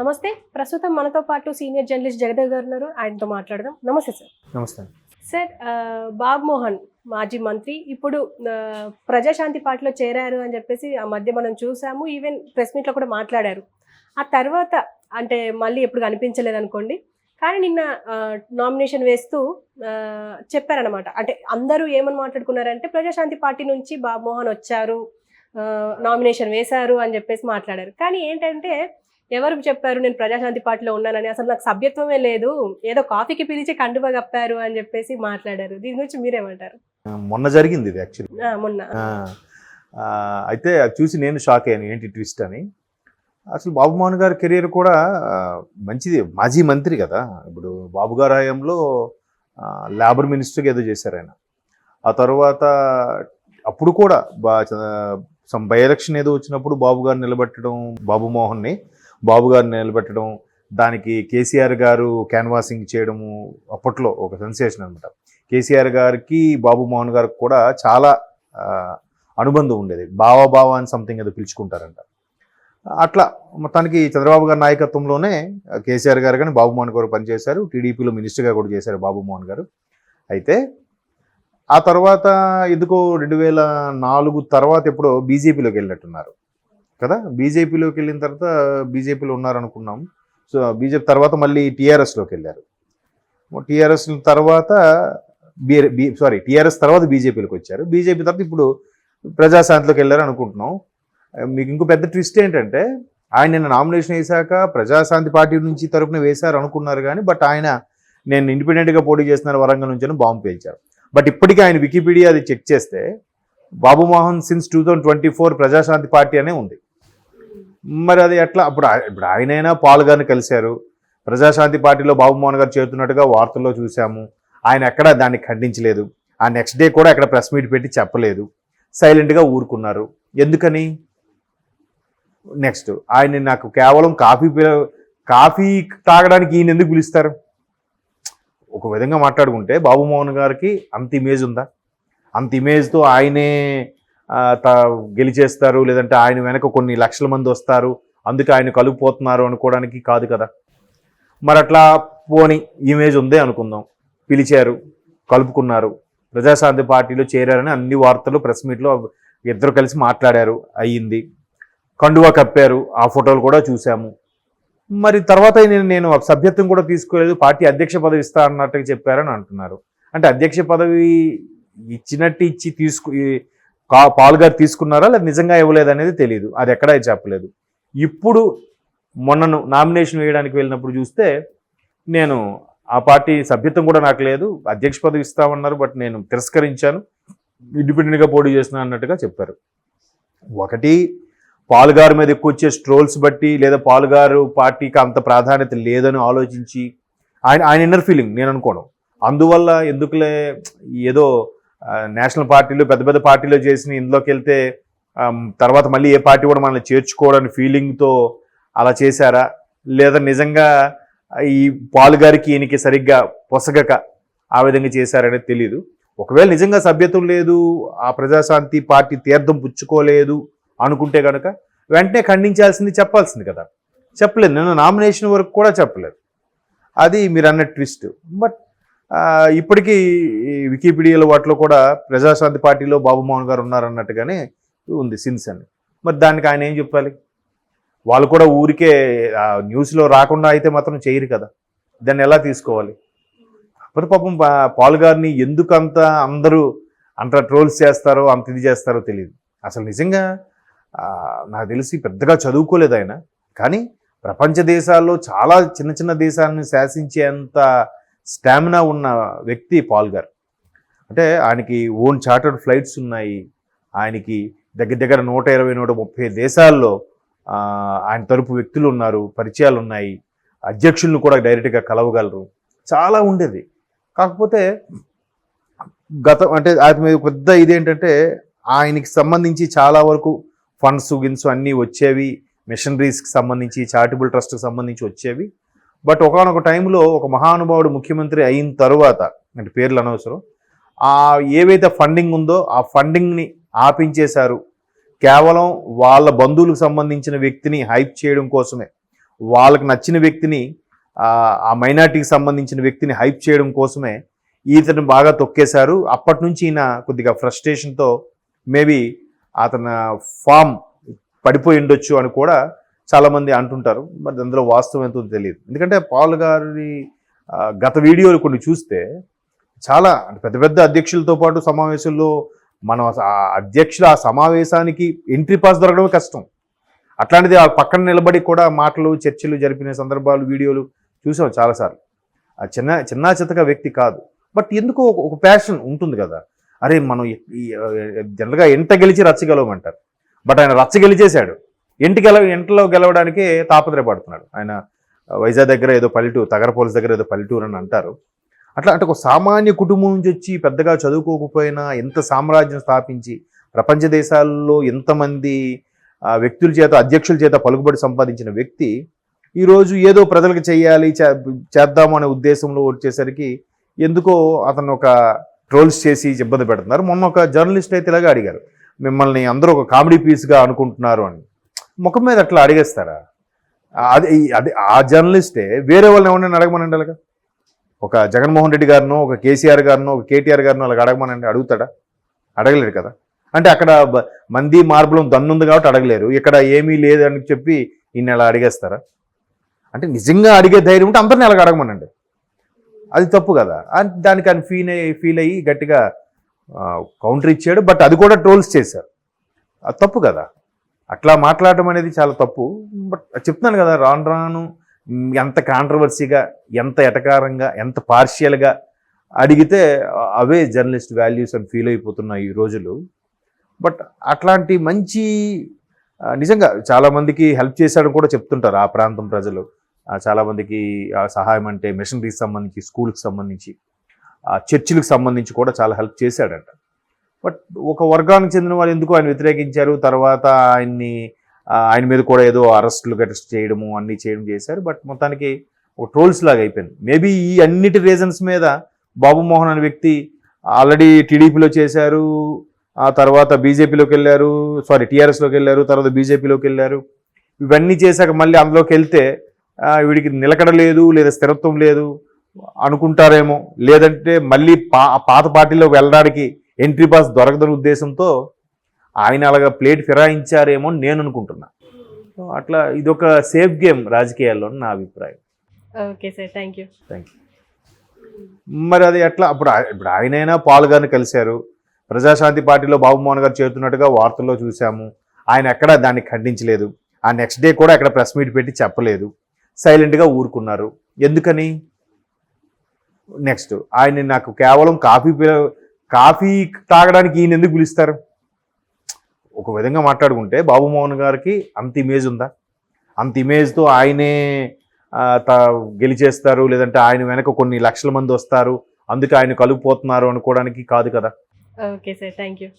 నమస్తే. ప్రస్తుతం మనతో పాటు సీనియర్ జర్నలిస్ట్ జగదేవ్ గారు ఉన్నారు. ఆయనతో మాట్లాడదాం. నమస్తే సార్. నమస్తే. సార్, బాబు మోహన్ మాజీ మంత్రి ఇప్పుడు ప్రజాశాంతి పార్టీలో చేరారు అని చెప్పేసి ఆ మధ్య మనం చూసాము. ఈవెన్ ప్రెస్ మీట్లో కూడా మాట్లాడారు. ఆ తర్వాత అంటే మళ్ళీ ఎప్పుడు కనిపించలేదు అనుకోండి. కానీ నిన్న నామినేషన్ వేస్తూ చెప్పారనమాట. అంటే అందరూ ఏమని మాట్లాడుకున్నారంటే ప్రజాశాంతి పార్టీ నుంచి బాబు మోహన్ వచ్చారు, నామినేషన్ వేశారు అని చెప్పేసి మాట్లాడారు. కానీ ఏంటంటే ఎవరు చెప్పారు నేను ప్రజాశాంతి పార్టీలో ఉన్నానని, అసలు నాకు సభ్యత్వమే లేదు, ఏదో కాఫీకి పిలిచి కండువా కప్పారు అని చెప్పేసి మాట్లాడారు. దీని గురించి మీరేమంటారు? మొన్న జరిగింది ఇది యాక్చువల్లీ. మొన్న అయితే అది చూసి నేను షాక్ అయ్యాను, ఏంటి ట్విస్ట్ అని. అసలు బాబు మోహన్ గారి కెరీర్ కూడా మంచిది. మాజీ మంత్రి కదా. ఇప్పుడు బాబు గారి హయాంలో లేబర్ మినిస్టర్గా ఏదో చేశారు ఆయన. ఆ తర్వాత అప్పుడు కూడా బై ఎలక్షన్ ఏదో వచ్చినప్పుడు బాబు గారిని నిలబెట్టడం, దానికి కేసీఆర్ గారు క్యాన్వాసింగ్ చేయడము అప్పట్లో ఒక సెన్సేషన్ అనమాట. కేసీఆర్ గారికి బాబు మోహన్ గారికి కూడా చాలా అనుబంధం ఉండేది. బావా అని సంథింగ్ ఏదో పిలుచుకుంటారంట. అట్లా మొత్తానికి చంద్రబాబు గారి నాయకత్వంలోనే కేసీఆర్ గారు కానీ బాబు మోహన్ గారు పనిచేశారు. టీడీపీలో మినిస్టర్గా కూడా చేశారు బాబు మోహన్ గారు. అయితే ఆ తర్వాత ఎందుకో 2004 తర్వాత ఎప్పుడో బీజేపీలోకి వెళ్ళినట్టున్నారు కదా. బీజేపీలోకి వెళ్ళిన తర్వాత బీజేపీలో ఉన్నారనుకున్నాం. సో బీజేపీ తర్వాత మళ్ళీ టీఆర్ఎస్లోకి వెళ్ళారు. టీఆర్ఎస్ తర్వాత టీఆర్ఎస్ తర్వాత బీజేపీలోకి వచ్చారు. బీజేపీ తర్వాత ఇప్పుడు ప్రజాశాంతిలోకి వెళ్ళారు అనుకుంటున్నాం. మీకు ఇంకో పెద్ద ట్విస్ట్ ఏంటంటే ఆయన నిన్న నామినేషన్ వేశాక ప్రజాశాంతి పార్టీ నుంచి తరపున వేశారు అనుకున్నారు కానీ ఆయన నేను ఇండిపెండెంట్గా పోటీ చేస్తున్నారు వరంగల్ నుంచి అని బాంబు పేల్చారు. బట్ ఇప్పటికీ ఆయన వికీపీడియా అది చెక్ చేస్తే బాబు మోహన్ సిన్స్ 2024 ప్రజాశాంతి పార్టీ అనే ఉంది. మరి అది ఎట్లా? ఇప్పుడు ఆయనైనా పాల్ గారిని కలిశారు. ప్రజాశాంతి పార్టీలో బాబు మోహన్ గారు చేరుతున్నట్టుగా వార్తల్లో చూసాము. ఆయన ఎక్కడ దాన్ని ఖండించలేదు. ఆ నెక్స్ట్ డే కూడా ఎక్కడ ప్రెస్ మీట్ పెట్టి చెప్పలేదు. సైలెంట్గా ఊరుకున్నారు. ఎందుకని? నెక్స్ట్ ఆయన నాకు కేవలం కాఫీ తాగడానికి ఈయన ఎందుకు పిలుస్తారు? ఒక విధంగా మాట్లాడుకుంటే బాబు మోహన్ గారికి అంత ఇమేజ్ ఉందా? అంత ఇమేజ్తో ఆయనే గెలిచేస్తారు, లేదంటే ఆయన వెనక కొన్ని లక్షల మంది వస్తారు, అందుకే ఆయన కలుపుపోతున్నారు అనుకోవడానికి కాదు కదా. మరి అట్లా పోని ఇమేజ్ ఉందే అనుకుందాం. పిలిచారు, కలుపుకున్నారు, ప్రజాశాంతి పార్టీలో చేరారని అన్ని వార్తలు ప్రెస్ మీట్లో ఇద్దరు కలిసి మాట్లాడారు, అయ్యింది. కండువా కప్పారు, ఆ ఫోటోలు కూడా చూసాము. మరి తర్వాత నేను సభ్యత్వం కూడా తీసుకోలేదు, పార్టీ అధ్యక్ష పదవి ఇస్తా అన్నట్టుగా చెప్పారని అంటున్నారు. అంటే అధ్యక్ష పదవి ఇచ్చి పాల్ గారు తీసుకున్నారా లేదా నిజంగా ఇవ్వలేదు అనేది తెలియదు. అది ఎక్కడా చెప్పలేదు. ఇప్పుడు మొన్నను నామినేషన్ వేయడానికి వెళ్ళినప్పుడు చూస్తే నేను ఆ పార్టీ సభ్యత్వం కూడా నాకు లేదు, అధ్యక్ష పదవి ఇస్తామన్నారు, బట్ నేను తిరస్కరించాను, ఇండిపెండెంట్గా పోటీ చేస్తున్నా అన్నట్టుగా చెప్పారు. ఒకటి పాల్ గారి మీద ఎక్కువ వచ్చే స్ట్రోల్స్ బట్టి, లేదా పాల్ గారు పార్టీకి అంత ప్రాధాన్యత లేదని ఆలోచించి ఆయన ఇన్నర్ ఫీలింగ్ నేను అనుకోవడం. అందువల్ల ఎందుకులే ఏదో నేషనల్ పార్టీలు పెద్ద పెద్ద పార్టీలో చేసిన ఇందులోకి వెళ్తే తర్వాత మళ్ళీ ఏ పార్టీ కూడా మనల్ని చేర్చుకోవడానికి ఫీలింగ్తో అలా చేశారా, లేదా నిజంగా ఈ పాల్ గారికి ఈయనకి సరిగ్గా పొసగక ఆ విధంగా చేశారనేది తెలియదు. ఒకవేళ నిజంగా సభ్యత్వం లేదు, ఆ ప్రజాశాంతి పార్టీ తీర్థం పుచ్చుకోలేదు అనుకుంటే కనుక వెంటనే ఖండించాల్సింది, చెప్పాల్సింది కదా. చెప్పలేదు. నేను నామినేషన్ వరకు కూడా చెప్పలేదు. అది మీరు అన్న ట్విస్ట్. బట్ ఇప్పటికీ వికీపీడియాలో వాటిలో కూడా ప్రజాశాంతి పార్టీలో బాబు మోహన్ గారు ఉన్నారన్నట్టుగానే ఉంది సిన్స్ అని. మరి దానికి ఆయన ఏం చెప్పాలి? వాళ్ళు కూడా ఊరికే న్యూస్లో రాకుండా అయితే మాత్రం చేయరు కదా. దాన్ని ఎలా తీసుకోవాలి? అప్పుడు పాపం పాల్ గారిని ఎందుకంత అందరూ అంత ట్రోల్స్ చేస్తారో, అంత ఇది చేస్తారో తెలియదు. అసలు నిజంగా నాకు తెలిసి పెద్దగా చదువుకోలేదు ఆయన. కానీ ప్రపంచ దేశాల్లో చాలా చిన్న చిన్న దేశాలను శాసించేంత స్టామినా ఉన్న వ్యక్తి పాల్ గారు. అంటే ఆయనకి ఓన్ చార్టర్డ్ ఫ్లైట్స్ ఉన్నాయి. ఆయనకి దగ్గర 120-130 దేశాల్లో ఆయన తరపు వ్యక్తులు ఉన్నారు, పరిచయాలు ఉన్నాయి, అధ్యక్షులను కూడా డైరెక్ట్గా కలవగలరు, చాలా ఉండేది. కాకపోతే అంటే ఆయన మీద పెద్ద ఇదేంటంటే ఆయనకి సంబంధించి చాలా వరకు ఫండ్స్ అన్నీ వచ్చేవి, మిషనరీస్కి సంబంధించి, చారిటబుల్ ట్రస్ట్కి సంబంధించి వచ్చేవి. బట్ ఒకనొక టైంలో ఒక మహానుభావుడు ముఖ్యమంత్రి అయిన తర్వాత, అంటే పేర్లు అనవసరం, ఏవైతే ఫండింగ్ ఉందో ఆ ఫండింగ్ని ఆపించేశారు. కేవలం వాళ్ళ బంధువులకు సంబంధించిన వ్యక్తిని హైప్ చేయడం కోసమే, వాళ్ళకి నచ్చిన వ్యక్తిని ఆ మైనార్టీకి సంబంధించిన వ్యక్తిని హైప్ చేయడం కోసమే ఈతను బాగా తొక్కేశారు. అప్పటి నుంచి ఈయన కొద్దిగా ఫ్రస్ట్రేషన్తో మేబీ అతని ఫామ్ పడిపోయి ఉండొచ్చు అని కూడా చాలామంది అంటుంటారు. మరి అందులో వాస్తవం ఎంతో తెలియదు. ఎందుకంటే పాల్ గారి గత వీడియోలు కొన్ని చూస్తే చాలా పెద్ద పెద్ద అధ్యక్షులతో పాటు సమావేశంలో మనం ఆ అధ్యక్షుల ఆ సమావేశానికి ఎంట్రీ పాస్ దొరకడమే కష్టం. అట్లాంటిది ఆ పక్కన నిలబడి కూడా మాటలు చర్చలు జరిపిన సందర్భాలు వీడియోలు చూసాం చాలాసార్లు. ఆ చిన్న చితక వ్యక్తి కాదు. బట్ ఎందుకో ఒక ప్యాషన్ ఉంటుంది కదా, అరే మనం జనరల్గా ఎంట గెలిచి రచ్చగలవమంటారు. బట్ ఆయన రచ్చ గెలిచేశాడు. ఎంటలో గెలవడానికే తాపత్రయపడుతున్నాడు. ఆయన వైజాగ్ దగ్గర ఏదో పల్లెటూరు, తగరపోల్స్ దగ్గర ఏదో పల్లెటూరు అని అంటారు. అట్లా అంటే ఒక సామాన్య కుటుంబం నుంచి వచ్చి పెద్దగా చదువుకోకపోయినా ఎంత సామ్రాజ్యం స్థాపించి ప్రపంచ దేశాల్లో ఎంతమంది వ్యక్తుల చేత అధ్యక్షుల చేత పలుకుబడి సంపాదించిన వ్యక్తి ఈరోజు ఏదో ప్రజలకు చేయాలి చేద్దాము అనే ఉద్దేశంలో వచ్చేసరికి ఎందుకో అతను ఒక ట్రోల్స్ చేసి ఇబ్బంది పెడుతున్నారు. మొన్న ఒక జర్నలిస్ట్ అయితే ఇలాగా అడిగారు, మిమ్మల్ని అందరూ ఒక కామెడీ పీస్గా అనుకుంటున్నారు అని. ముఖం మీద అట్లా అడిగేస్తారా? అది ఆ జర్నలిస్టే వేరే వాళ్ళని ఎవరైనా అడగమనండి. అలాగా ఒక జగన్మోహన్ రెడ్డి గారినో, ఒక కేసీఆర్ గారినో, ఒక కేటీఆర్ గారినో అలాగ అడగమనండి, అడుగుతాడా? అడగలేరు కదా. అంటే అక్కడ మంది మార్బలం దన్నుంది కాబట్టి అడగలేరు. ఇక్కడ ఏమీ లేదని చెప్పి ఈయన అలా అడిగేస్తారా? అంటే నిజంగా అడిగే ధైర్యం ఉంటే అందరినీ అలాగ అడగమనండి. అది తప్పు కదా. దానికి ఆయన ఫీల్ అయ్యి గట్టిగా కౌంటర్ ఇచ్చాడు. బట్ అది కూడా ట్రోల్స్ చేశారు. అది తప్పు కదా. అట్లా మాట్లాడటం అనేది చాలా తప్పు. బట్ చెప్తున్నాను కదా, రాను ఎంత కాంట్రవర్సీగా, ఎంత ఎటకారంగా, ఎంత పార్షియల్గా అడిగితే అవే జర్నలిస్ట్ వాల్యూస్ అని ఫీల్ అయిపోతున్నాయి ఈ రోజులు. బట్ అట్లాంటి మంచి నిజంగా చాలామందికి హెల్ప్ చేశాడని కూడా చెప్తుంటారు ఆ ప్రాంతం ప్రజలు. చాలామందికి సహాయం అంటే మిషనరీకి సంబంధించి, స్కూల్కి సంబంధించి, చర్చిలకు సంబంధించి కూడా చాలా హెల్ప్ చేశాడంట. బట్ ఒక వర్గానికి చెందిన వాళ్ళు ఎందుకు ఆయన వ్యతిరేకించారు. తర్వాత ఆయన మీద కూడా ఏదో అరెస్టులు చేయడము అన్నీ చేయడం చేశారు. బట్ మొత్తానికి ఒక ట్రోల్స్ లాగా అయిపోయింది. మేబీ ఈ అన్నిటి రీజన్స్ మీద బాబు మోహన్ అనే వ్యక్తి ఆల్రెడీ టీడీపీలో చేశారు, ఆ తర్వాత బీజేపీలోకి వెళ్ళారు, టీఆర్ఎస్లోకి వెళ్ళారు, తర్వాత బీజేపీలోకి వెళ్ళారు. ఇవన్నీ చేశాక మళ్ళీ అందులోకి వెళ్తే వీడికి నిలకడ లేదు, లేదా స్థిరత్వం లేదు అనుకుంటారేమో. లేదంటే మళ్ళీ పాత పార్టీలోకి వెళ్ళడానికి ఎంట్రీ పాస్ దొరకదని ఉద్దేశంతో ఆయన అలాగా ప్లేట్ ఫిరాయించారేమో అని నేను అనుకుంటున్నా. అట్లా ఇదొక సేఫ్ గేమ్ రాజకీయాల్లో నా అభిప్రాయం. Okay sir, thank you. మరి అది ఎట్లా? ఇప్పుడు ఆయనైనా పాల్ గారిని కలిశారు. ప్రజాశాంతి పార్టీలో బాబు మోహన్ గారు చేరుతున్నట్టుగా వార్తల్లో చూసాము. ఆయన ఎక్కడ దాన్ని ఖండించలేదు. ఆ నెక్స్ట్ డే కూడా ఎక్కడ ప్రెస్ మీట్ పెట్టి చెప్పలేదు, సైలెంట్గా ఊరుకున్నారు. ఎందుకని? నెక్స్ట్ ఆయన నాకు కేవలం కాఫీ తాగడానికి ఈయన ఎందుకు పిలుస్తారు? ఒక విధంగా మాట్లాడుకుంటే బాబు మోహన్ గారికి అంత ఇమేజ్ ఉందా? అంత ఇమేజ్తో ఆయనే గెలిచేస్తారు, లేదంటే ఆయన వెనక కొన్ని లక్షల మంది వస్తారు, అందుకే ఆయన కలుపుపోతున్నారు అనుకోవడానికి కాదు కదా. Okay sir, thank you.